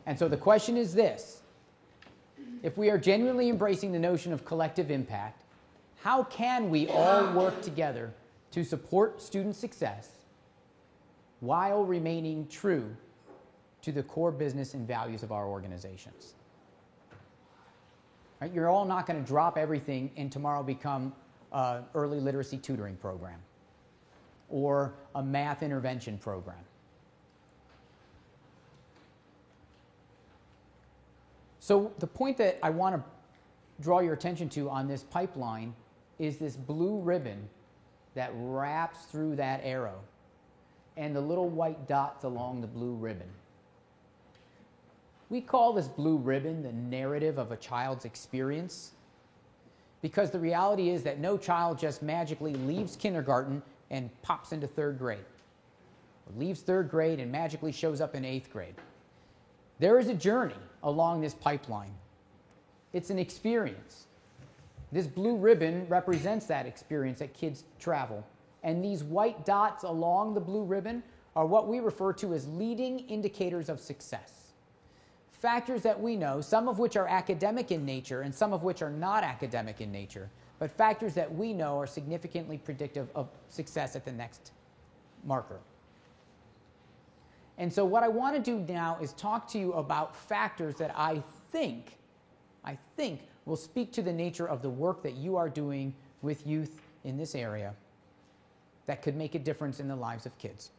And so the question is this: if we are genuinely embracing the notion of collective impact, how can we all work together to support student success while remaining true to the core business and values of our organizations? Right? You're all not going to drop everything and tomorrow become an early literacy tutoring program or a math intervention program. So the point that I want to draw your attention to on this pipeline is this blue ribbon that wraps through that arrow and the little white dots along the blue ribbon. We call this blue ribbon the narrative of a child's experience, because the reality is that no child just magically leaves kindergarten and pops into third grade, or leaves third grade and magically shows up in eighth grade. There is a journey along this pipeline. It's an experience. This blue ribbon represents that experience that kids travel. And these white dots along the blue ribbon are what we refer to as leading indicators of success. Factors that we know, some of which are academic in nature and some of which are not academic in nature, but factors that we know are significantly predictive of success at the next marker. And so what I want to do now is talk to you about factors that I think will speak to the nature of the work that you are doing with youth in this area that could make a difference in the lives of kids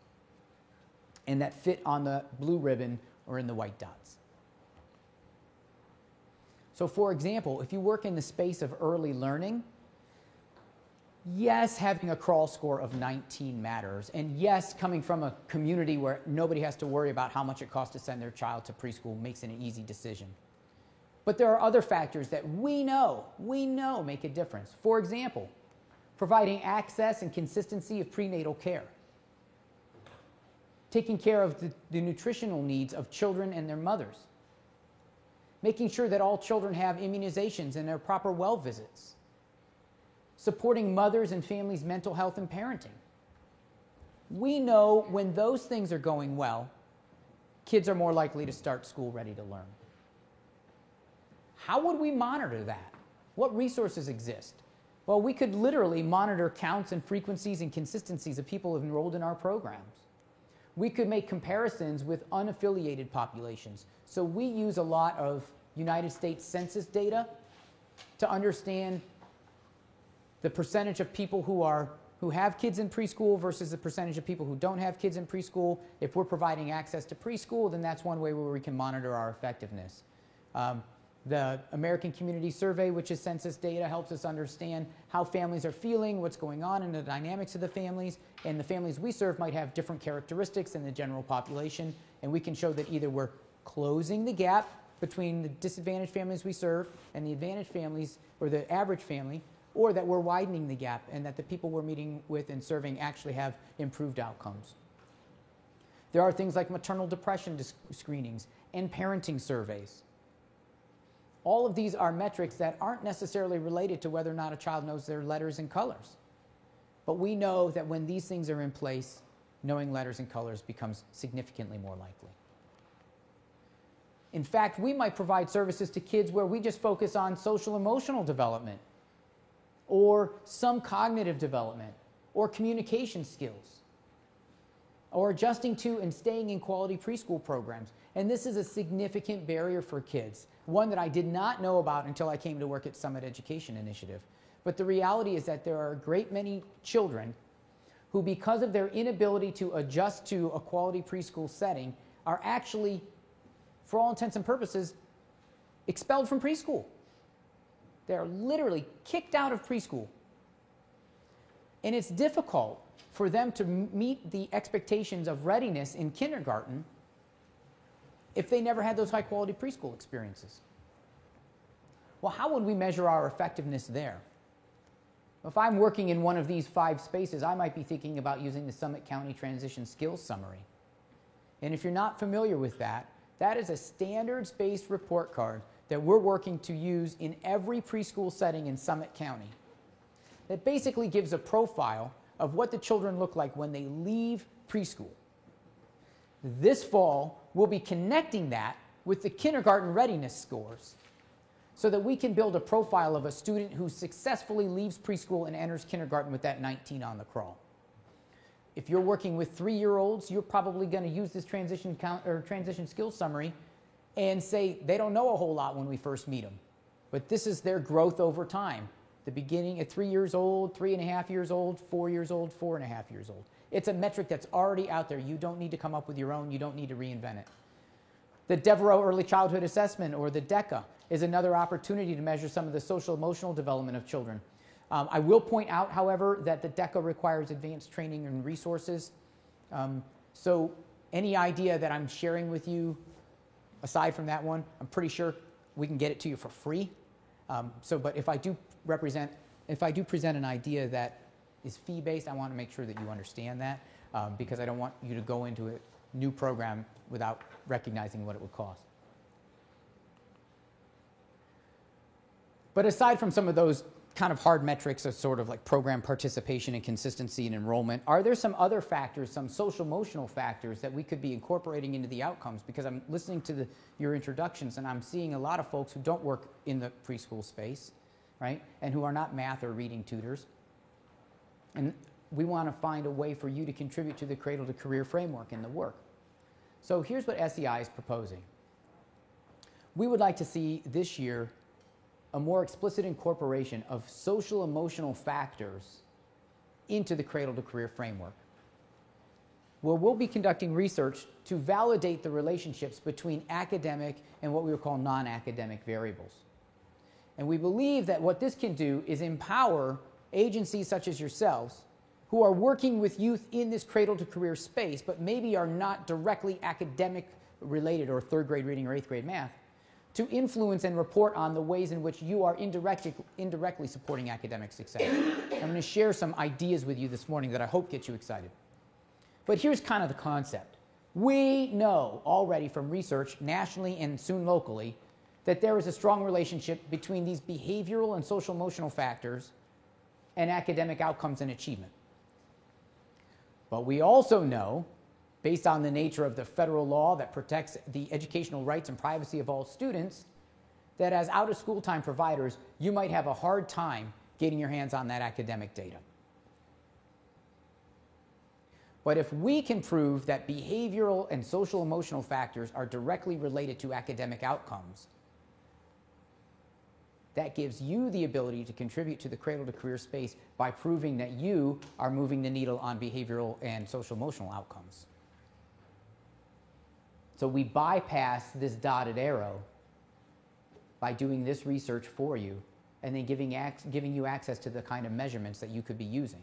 and that fit on the blue ribbon or in the white dots. So for example, if you work in the space of early learning, yes, having a crawl score of 19 matters. And yes, coming from a community where nobody has to worry about how much it costs to send their child to preschool makes it an easy decision. But there are other factors that we know make a difference. For example, providing access and consistency of prenatal care. Taking care of the nutritional needs of children and their mothers. Making sure that all children have immunizations and their proper well visits. Supporting mothers and families' mental health and parenting. We know when those things are going well, kids are more likely to start school ready to learn. How would we monitor that? What resources exist? Well, we could literally monitor counts and frequencies and consistencies of people enrolled in our programs. We could make comparisons with unaffiliated populations. So we use a lot of United States Census data to understand the percentage of people who have kids in preschool versus the percentage of people who don't have kids in preschool. If we're providing access to preschool, then that's one way where we can monitor our effectiveness. The American Community Survey, which is census data, helps us understand how families are feeling, what's going on in the dynamics of the families, and the families we serve might have different characteristics than the general population, and we can show that either we're closing the gap between the disadvantaged families we serve and the advantaged families, or the average family, or that we're widening the gap and that the people we're meeting with and serving actually have improved outcomes. There are things like maternal depression screenings and parenting surveys. All of these are metrics that aren't necessarily related to whether or not a child knows their letters and colors. But we know that when these things are in place, knowing letters and colors becomes significantly more likely. In fact, we might provide services to kids where we just focus on social emotional development, or some cognitive development, or communication skills, or adjusting to and staying in quality preschool programs. And this is a significant barrier for kids, one that I did not know about until I came to work at Summit Education Initiative. But the reality is that there are a great many children who, because of their inability to adjust to a quality preschool setting, are actually, for all intents and purposes, expelled from preschool. They're literally kicked out of preschool. And it's difficult for them to meet the expectations of readiness in kindergarten if they never had those high-quality preschool experiences. Well, how would we measure our effectiveness there? If I'm working in one of these 5 spaces, I might be thinking about using the Summit County Transition Skills Summary. And if you're not familiar with that, that is a standards-based report card that we're working to use in every preschool setting in Summit County. That basically gives a profile of what the children look like when they leave preschool. This fall, we'll be connecting that with the kindergarten readiness scores so that we can build a profile of a student who successfully leaves preschool and enters kindergarten with that 19 on the crawl. If you're working with 3-year-olds, you're probably going to use this transition skills summary and say they don't know a whole lot when we first meet them. But this is their growth over time. The beginning at 3 years old, 3.5 years old, 4 years old, 4.5 years old. It's a metric that's already out there. You don't need to come up with your own. You don't need to reinvent it. The Devereaux Early Childhood Assessment, or the DECA, is another opportunity to measure some of the social emotional development of children. I will point out, however, that the DECA requires advanced training and resources. So any idea that I'm sharing with you, aside from that one, I'm pretty sure we can get it to you for free. But if I do present an idea that is fee-based, I want to make sure that you understand that because I don't want you to go into a new program without recognizing what it would cost. But aside from some of those kind of hard metrics of sort of like program participation and consistency and enrollment, are there some other factors, some social emotional factors that we could be incorporating into the outcomes? Because I'm listening to your introductions and I'm seeing a lot of folks who don't work in the preschool space, right? And who are not math or reading tutors. And we want to find a way for you to contribute to the Cradle to Career framework in the work. So here's what SEI is proposing. We would like to see this year a more explicit incorporation of social emotional factors into the Cradle to Career framework, where we'll be conducting research to validate the relationships between academic and what we would call non-academic variables. And we believe that what this can do is empower agencies such as yourselves who are working with youth in this Cradle to Career space, but maybe are not directly academic related or third grade reading or eighth grade math, to influence and report on the ways in which you are indirectly supporting academic success. I'm going to share some ideas with you this morning that I hope get you excited. But here's kind of the concept. We know already from research, nationally and soon locally, that there is a strong relationship between these behavioral and social emotional factors and academic outcomes and achievement. But we also know, based on the nature of the federal law that protects the educational rights and privacy of all students, that as out-of-school time providers, you might have a hard time getting your hands on that academic data. But if we can prove that behavioral and social emotional factors are directly related to academic outcomes, that gives you the ability to contribute to the Cradle to Career space by proving that you are moving the needle on behavioral and social emotional outcomes. So we bypass this dotted arrow by doing this research for you and then giving you access to the kind of measurements that you could be using.